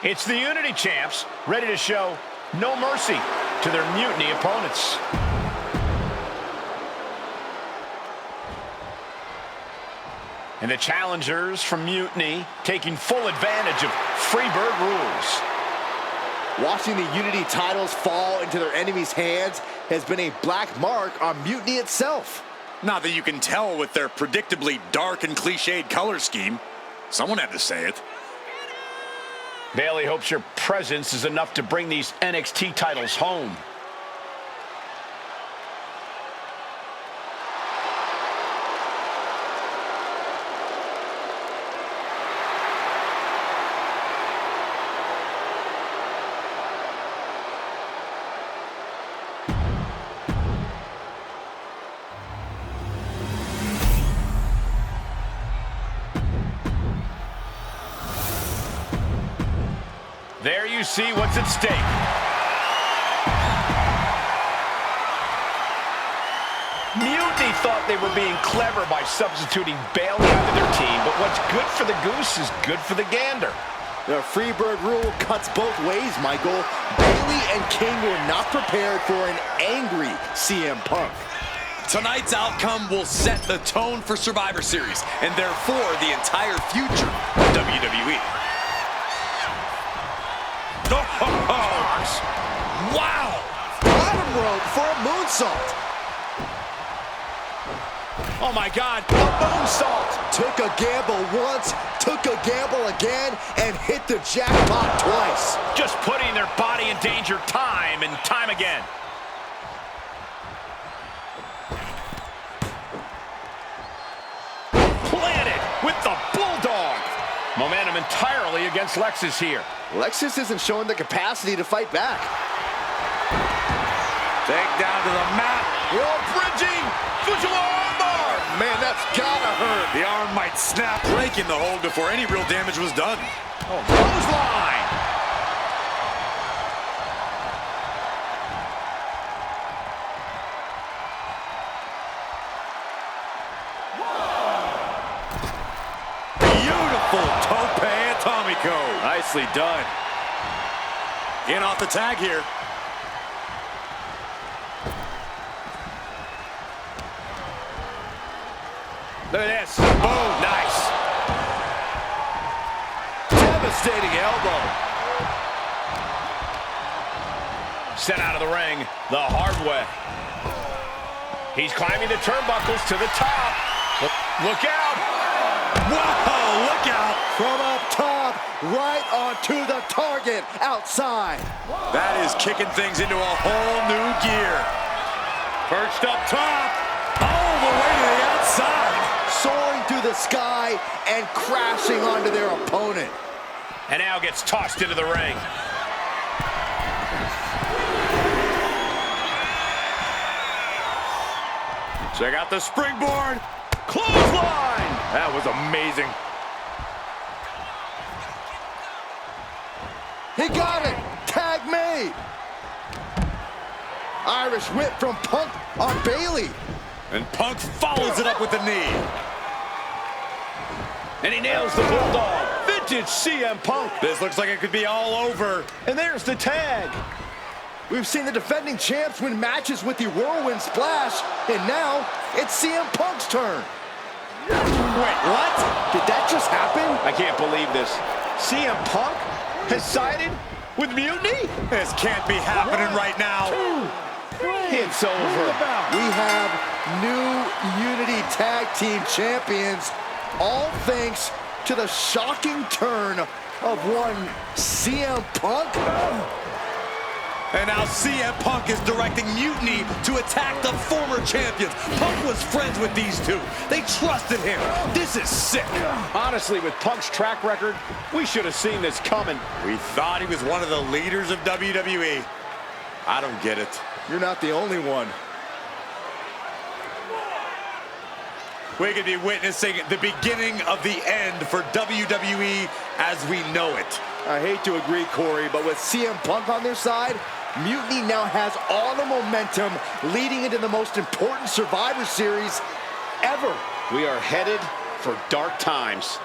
It's the Unity champs, ready to show no mercy to their Mutiny opponents. And the challengers from Mutiny taking full advantage of Freebird rules. Watching the Unity titles fall into their enemies' hands has been a black mark on Mutiny itself. Not that you can tell with their predictably dark and cliched color scheme. Someone had to say it. Bayley hopes your presence is enough to bring these NXT titles home. There you see what's at stake. Mutiny thought they were being clever by substituting Bayley onto their team, but what's good for the goose is good for the gander. The Freebird rule cuts both ways, Michael. Bayley and King were not prepared for an angry CM Punk. Tonight's outcome will set the tone for Survivor Series, and therefore the entire future of WWE. Wow! Bottom rope for a moonsault. Oh my God, a moonsault! Took a gamble once, took a gamble again, and hit the jackpot twice. Just putting their body in danger time and time again. Planted with the Bulldog. Momentum entirely against Lexus here. Lexus isn't showing the capacity to fight back. Take down to the mat. Roll bridging. Fujiwara armbar. Man, that's gotta hurt. The arm might snap, breaking the hold before any real damage was done. Oh, clothesline. Beautiful tope atomico. Nicely done. In off the tag here. Look at this. Boom. Nice. Devastating elbow. Sent out of the ring the hard way. He's climbing the turnbuckles to the top. Look out. Whoa, look out. From up top, right onto the target outside. That is kicking things into a whole new gear. Perched up top. All the way to the outside. Soaring through the sky and crashing onto their opponent. And now gets tossed into the ring. Check out the springboard. Clothesline! That was amazing. He got it. Tag made. Irish whip from Punk on Bayley. And Punk follows it up with the knee. And he nails the Bulldog. Vintage CM Punk. This looks like it could be all over. And there's the tag. We've seen the defending champs win matches with the Whirlwind Splash, and now it's CM Punk's turn. Wait, what? Did that just happen? I can't believe this. CM Punk has sided with Mutiny? This can't be happening right now. It's over. We have new Unity Tag Team Champions, all thanks to the shocking turn of one CM Punk. And now CM Punk is directing Mutiny to attack the former champions. Punk was friends with these two. They trusted him. This is sick. Honestly, with Punk's track record, we should have seen this coming. We thought he was one of the leaders of WWE. I don't get it. You're not the only one. We could be witnessing the beginning of the end for WWE as we know it. I hate to agree, Corey, but with CM Punk on their side, Mutiny now has all the momentum leading into the most important Survivor Series ever. We are headed for dark times.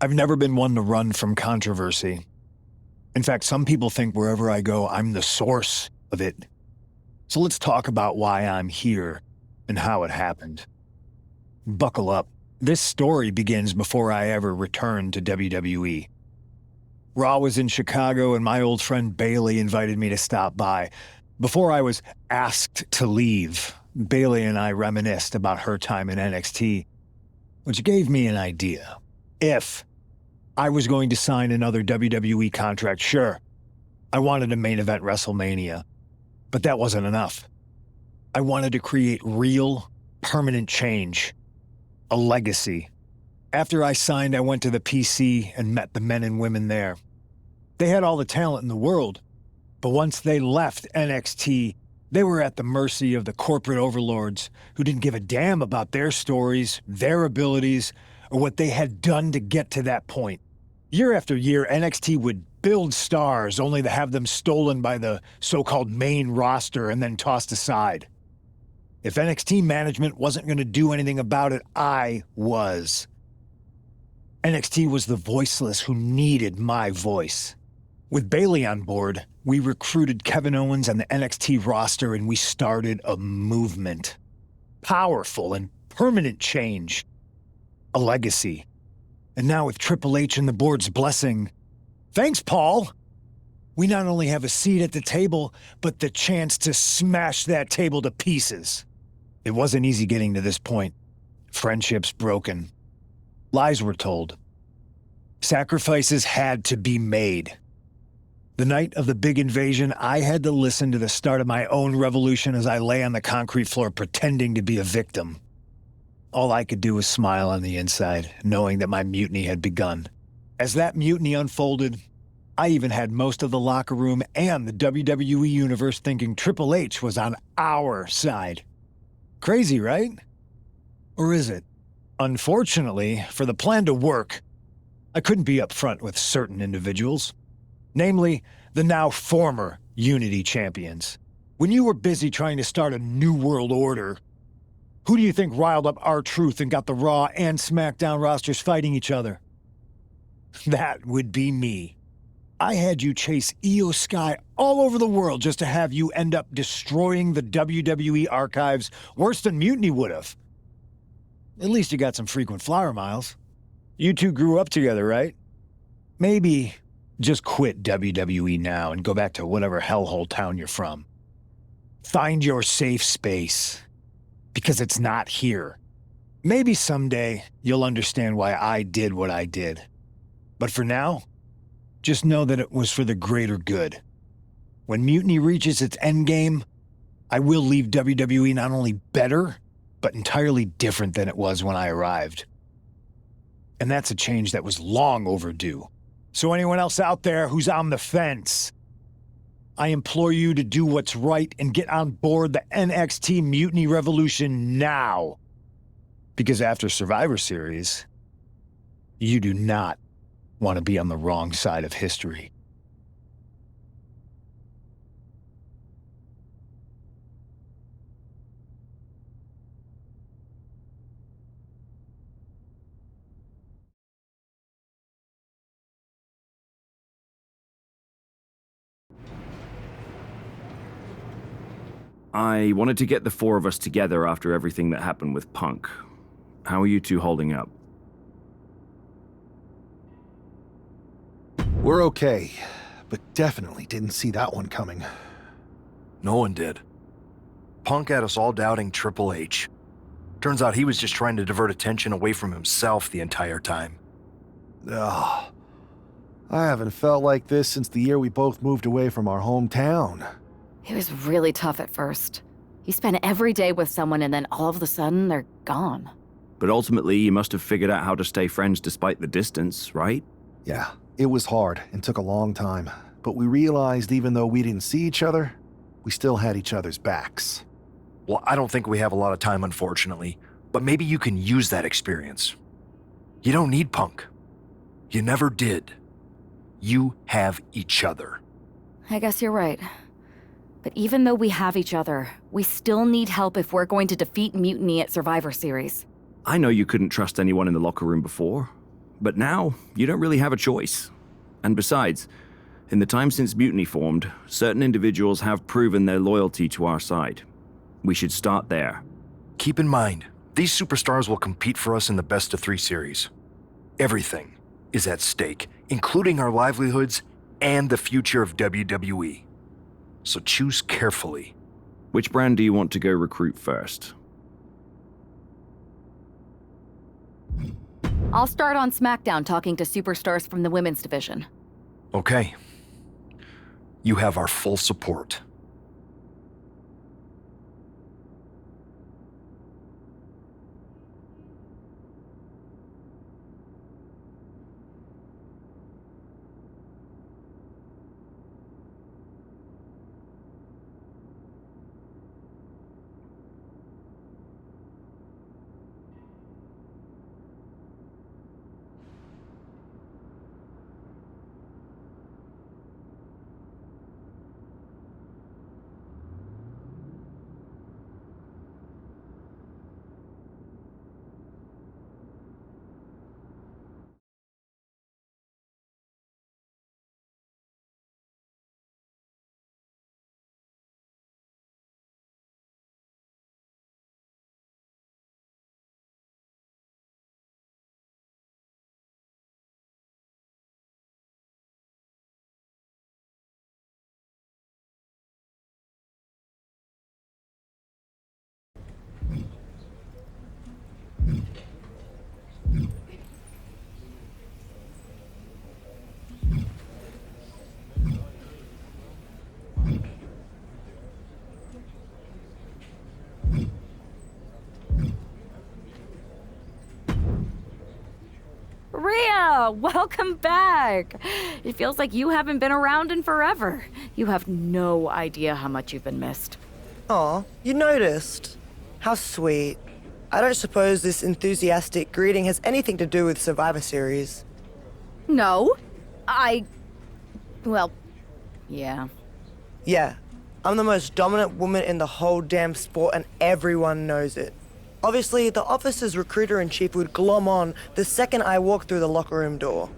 I've never been one to run from controversy. In fact, some people think wherever I go, I'm the source of it. So let's talk about why I'm here and how it happened. Buckle up. This story begins before I ever returned to WWE. Raw was in Chicago and my old friend Bayley invited me to stop by. Before I was asked to leave, Bayley and I reminisced about her time in NXT, which gave me an idea. If I was going to sign another WWE contract, sure, I wanted a main event WrestleMania, but that wasn't enough. I wanted to create real, permanent change, a legacy. After I signed, I went to the PC and met the men and women there. They had all the talent in the world, but once they left NXT, they were at the mercy of the corporate overlords who didn't give a damn about their stories, their abilities, or what they had done to get to that point. Year after year, NXT would build stars only to have them stolen by the so-called main roster and then tossed aside. If NXT management wasn't going to do anything about it, I was. NXT was the voiceless who needed my voice. With Bayley on board, we recruited Kevin Owens and the NXT roster and we started a movement. Powerful and permanent change. A legacy. And now with Triple H and the board's blessing, thanks, Paul! We not only have a seat at the table, but the chance to smash that table to pieces. It wasn't easy getting to this point. Friendships broken. Lies were told. Sacrifices had to be made. The night of the big invasion, I had to listen to the start of my own revolution as I lay on the concrete floor pretending to be a victim. All I could do was smile on the inside, knowing that my mutiny had begun. As that mutiny unfolded, I even had most of the locker room and the WWE Universe thinking Triple H was on our side. Crazy, right? Or is it? Unfortunately, for the plan to work, I couldn't be upfront with certain individuals. Namely, the now former Unity champions. When you were busy trying to start a new world order, who do you think riled up R-Truth and got the Raw and SmackDown rosters fighting each other? That would be me. I had you chase Io Sky all over the world just to have you end up destroying the WWE archives worse than Mutiny would have. At least you got some frequent flyer miles. You two grew up together, right? Maybe just quit WWE now and go back to whatever hellhole town you're from. Find your safe space, because it's not here. Maybe someday you'll understand why I did what I did. But for now, just know that it was for the greater good. When Mutiny reaches its endgame, I will leave WWE not only better, but entirely different than it was when I arrived. And that's a change that was long overdue. So anyone else out there who's on the fence, I implore you to do what's right and get on board the NXT Mutiny Revolution now. Because after Survivor Series, you do not want to be on the wrong side of history. I wanted to get the four of us together after everything that happened with Punk. How are you two holding up? We're okay, but definitely didn't see that one coming. No one did. Punk had us all doubting Triple H. Turns out he was just trying to divert attention away from himself the entire time. Ugh. I haven't felt like this since the year we both moved away from our hometown. It was really tough at first. You spend every day with someone and then all of a sudden they're gone. But ultimately, you must have figured out how to stay friends despite the distance, right? Yeah, it was hard and took a long time, but we realized even though we didn't see each other, we still had each other's backs. Well, I don't think we have a lot of time, unfortunately, but maybe you can use that experience. You don't need Punk. You never did. You have each other. I guess you're right. But even though we have each other, we still need help if we're going to defeat Mutiny at Survivor Series. I know you couldn't trust anyone in the locker room before, But now, you don't really have a choice. And besides, in the time since Mutiny formed, certain individuals have proven their loyalty to our side. We should start there. Keep in mind, these superstars will compete for us in the best-of-3 series. Everything is at stake, including our livelihoods and the future of WWE. So choose carefully. Which brand do you want to go recruit first? I'll start on SmackDown talking to superstars from the women's division. Okay. You have our full support. Rhea, welcome back. It feels like you haven't been around in forever. You have no idea how much you've been missed. Aw, you noticed. How sweet. I don't suppose this enthusiastic greeting has anything to do with Survivor Series. No, well, yeah. Yeah, I'm the most dominant woman in the whole damn sport and everyone knows it. Obviously, the office's recruiter-in-chief would glom on the second I walk through the locker room door.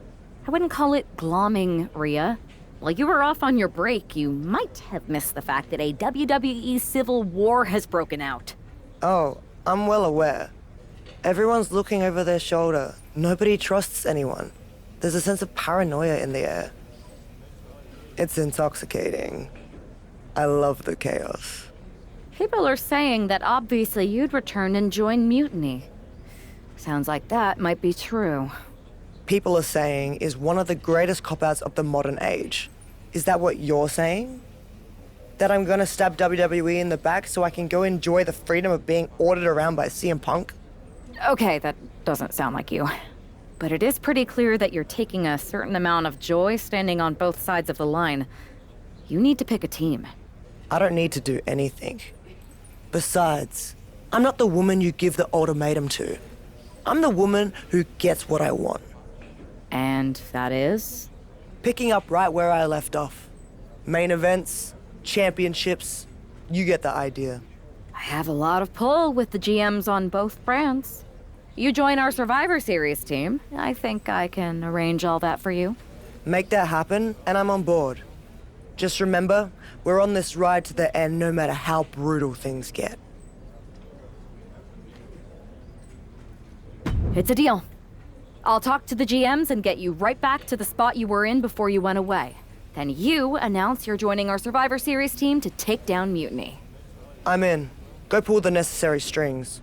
I wouldn't call it glomming, Rhea. While you were off on your break, you might have missed the fact that a WWE civil war has broken out. Oh, I'm well aware. Everyone's looking over their shoulder. Nobody trusts anyone. There's a sense of paranoia in the air. It's intoxicating. I love the chaos. People are saying that obviously you'd return and join Mutiny. Sounds like that might be true. People are saying is one of the greatest cop-outs of the modern age. Is that what you're saying? That I'm gonna stab WWE in the back so I can go enjoy the freedom of being ordered around by CM Punk? Okay, that doesn't sound like you. But it is pretty clear that you're taking a certain amount of joy standing on both sides of the line. You need to pick a team. I don't need to do anything. Besides, I'm not the woman you give the ultimatum to. I'm the woman who gets what I want. And that is? Picking up right where I left off. Main events, championships, you get the idea. I have a lot of pull with the GMs on both brands. You join our Survivor Series team. I think I can arrange all that for you. Make that happen, and I'm on board. Just remember, we're on this ride to the end no matter how brutal things get. It's a deal. I'll talk to the GMs and get you right back to the spot you were in before you went away. Then you announce you're joining our Survivor Series team to take down Mutiny. I'm in. Go pull the necessary strings.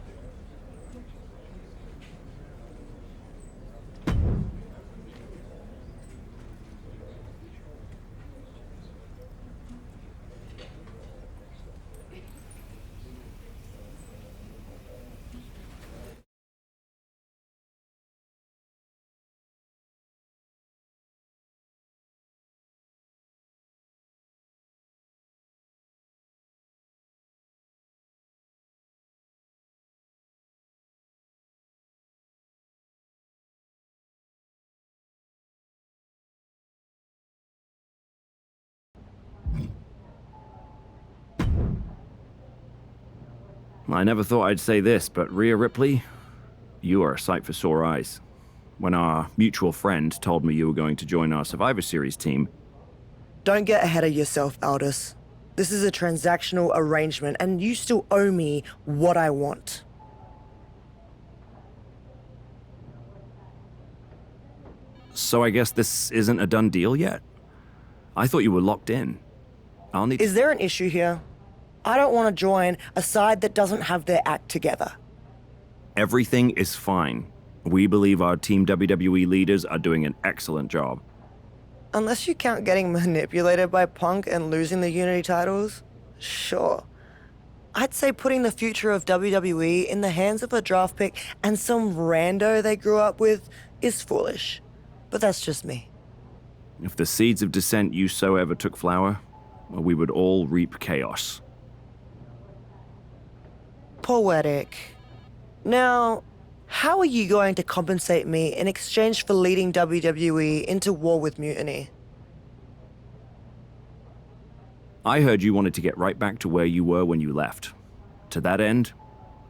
I never thought I'd say this, but Rhea Ripley, you are a sight for sore eyes. when our mutual friend told me you were going to join our Survivor Series team. Don't get ahead of yourself, Aldous. This is a transactional arrangement, and you still owe me what I want. So I guess this isn't a done deal yet? I thought you were locked in. I'll need... Is there an issue here? I don't want to join a side that doesn't have their act together. Everything is fine. We believe our Team WWE leaders are doing an excellent job. Unless you count getting manipulated by Punk and losing the Unity titles, sure. I'd say putting the future of WWE in the hands of a draft pick and some rando they grew up with is foolish. But that's just me. If the seeds of dissent you sow ever took flower, well, we would all reap chaos. Poetic. Now, how are you going to compensate me in exchange for leading WWE into war with Mutiny? I heard you wanted to get right back to where you were when you left. To that end,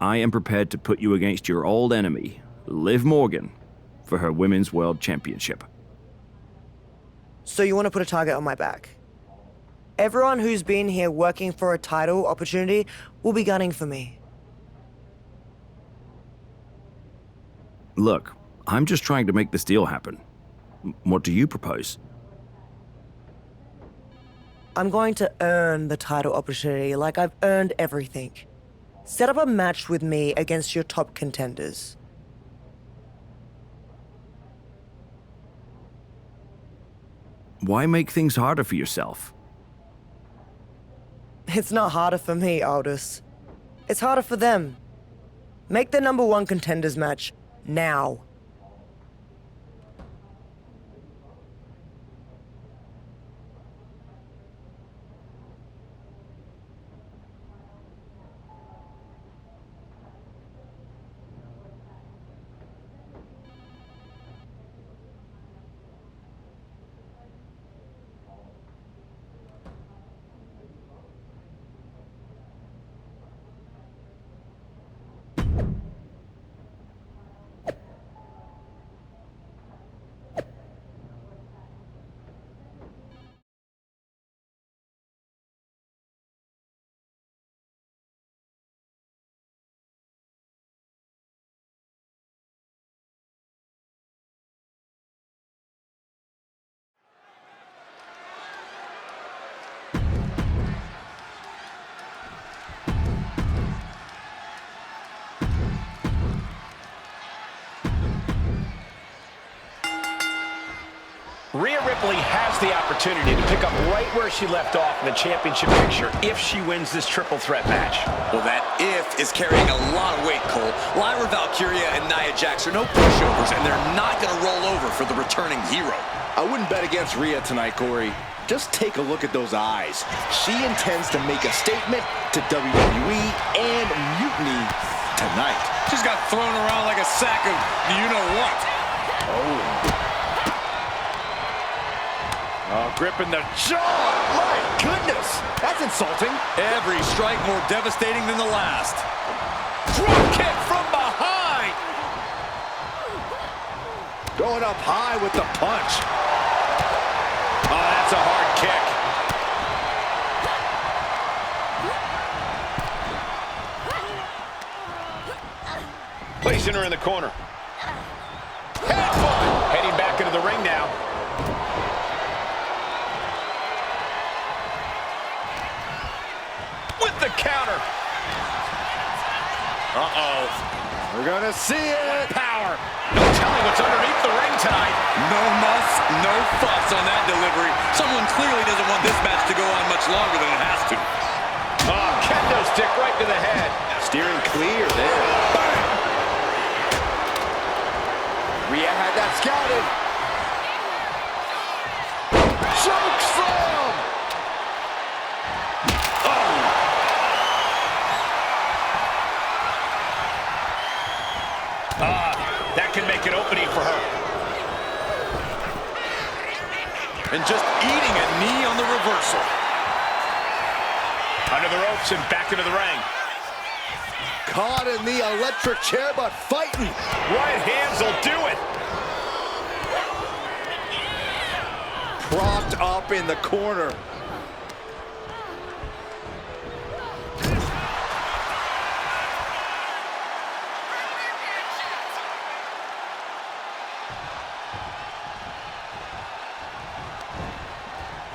I am prepared to put you against your old enemy, Liv Morgan, for her Women's World Championship. So you want to put a target on my back? Everyone who's been here working for a title opportunity will be gunning for me. Look, I'm just trying to make this deal happen. What do you propose? I'm going to earn the title opportunity like I've earned everything. Set up a match with me against your top contenders. Why make things harder for yourself? It's not harder for me, Aldous. It's harder for them. Make the #1 contenders match now. Rhea Ripley has the opportunity to pick up right where she left off in the championship picture if she wins this triple threat match. Well, that if is carrying a lot of weight, Cole. Lyra Valkyria and Nia Jax are no pushovers, and they're not going to roll over for the returning hero. I wouldn't bet against Rhea tonight, Corey. Just take a look at those eyes. She intends to make a statement to WWE and Mutiny tonight. She's got thrown around like a sack of you-know-what. Gripping the jaw. My goodness, that's insulting. Every strike more devastating than the last. Drop kick from behind. Going up high with the punch. Oh, that's a hard kick. Placing her in the corner. Headbutt. Heading back into the ring now. With the counter. Uh-oh. We're gonna see it. Power. No telling what's underneath the ring tonight. No muss, no fuss on that delivery. Someone clearly doesn't want this match to go on much longer than it has to. Oh, kendo stick right to the head. Steering clear there. Bang. Rhea had that scouted. Choke slam. That can make an opening for her. And just eating a knee on the reversal. Under the ropes and back into the ring. Caught in the electric chair, but fighting. Right hands will do it. wrapped up in the corner.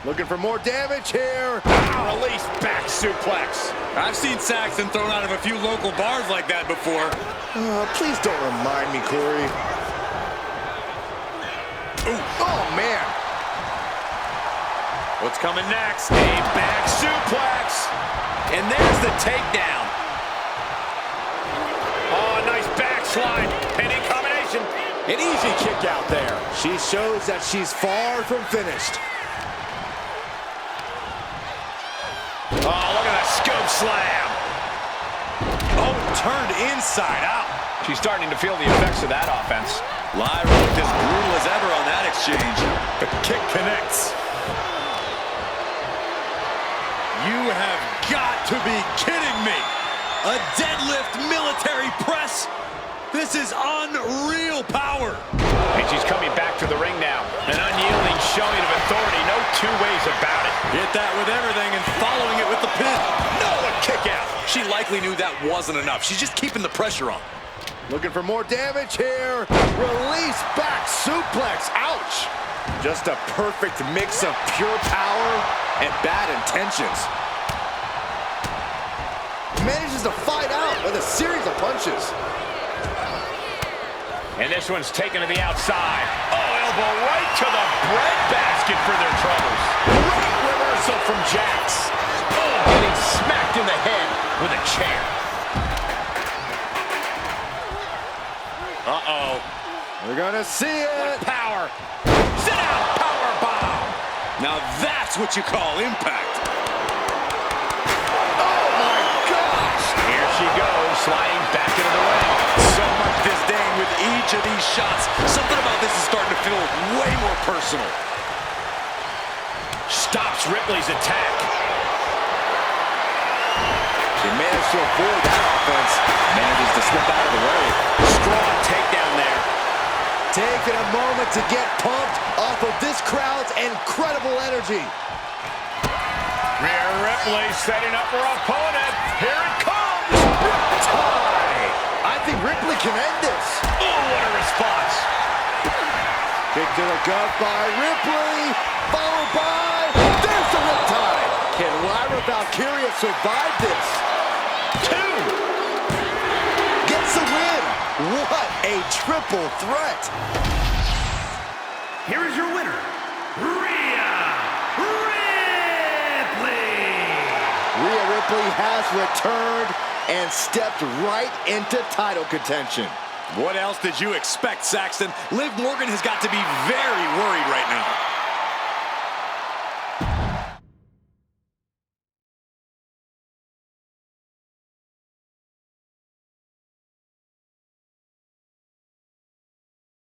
Looking for more damage here. Release back suplex. I've seen Saxton thrown out of a few local bars like that before. Please don't remind me, Corey. Ooh. Oh, man. What's coming next? A back suplex. And there's the takedown. Oh, nice backslide. Pinning combination. An easy kick out there. She shows that she's far from finished. Oh, look at that scoop slam. Oh, turned inside out. She's starting to feel the effects of that offense. Lyra looked as brutal as ever on that exchange. The kick connects. You have got to be kidding me. A deadlift military press? This is unreal power. And she's coming back to the ring now. An unyielding showing of authority. No two ways about it. Hit that with everything and following it with the pin. No, a kick out. She likely knew that wasn't enough. She's just keeping the pressure on. Looking for more damage here. Release back suplex. Ouch. Just a perfect mix of pure power and bad intentions. Manages to fight out with a series of punches. And this one's taken to the outside. Oh, elbow right to the breadbasket for their troubles. Great reversal from Jax. Oh, getting smacked in the head with a chair. Uh-oh. We're gonna see it. Power. Sit down, power bomb. Now that's what you call impact. Oh my gosh! Here she goes, sliding back into the ring. So much disdain with each of these shots. Something about this is starting to feel way more personal. Stops Ripley's attack. She managed to avoid that offense. Manages to slip out of the way. Strong takedown there. Taking a moment to get pumped off of this crowd's incredible energy. Rhea Ripley setting up her opponent. Here it comes. Riptide. I think Ripley can end this. Oh, what a response. Kick to the gut by Ripley. Followed by... There's the Riptide. Can Lyra Valkyria survive this? 2. Gets the win. What a triple threat. Here is your winner, Rhea Ripley. Rhea Ripley has returned and stepped right into title contention. What else did you expect, Saxton? Liv Morgan has got to be very worried right now.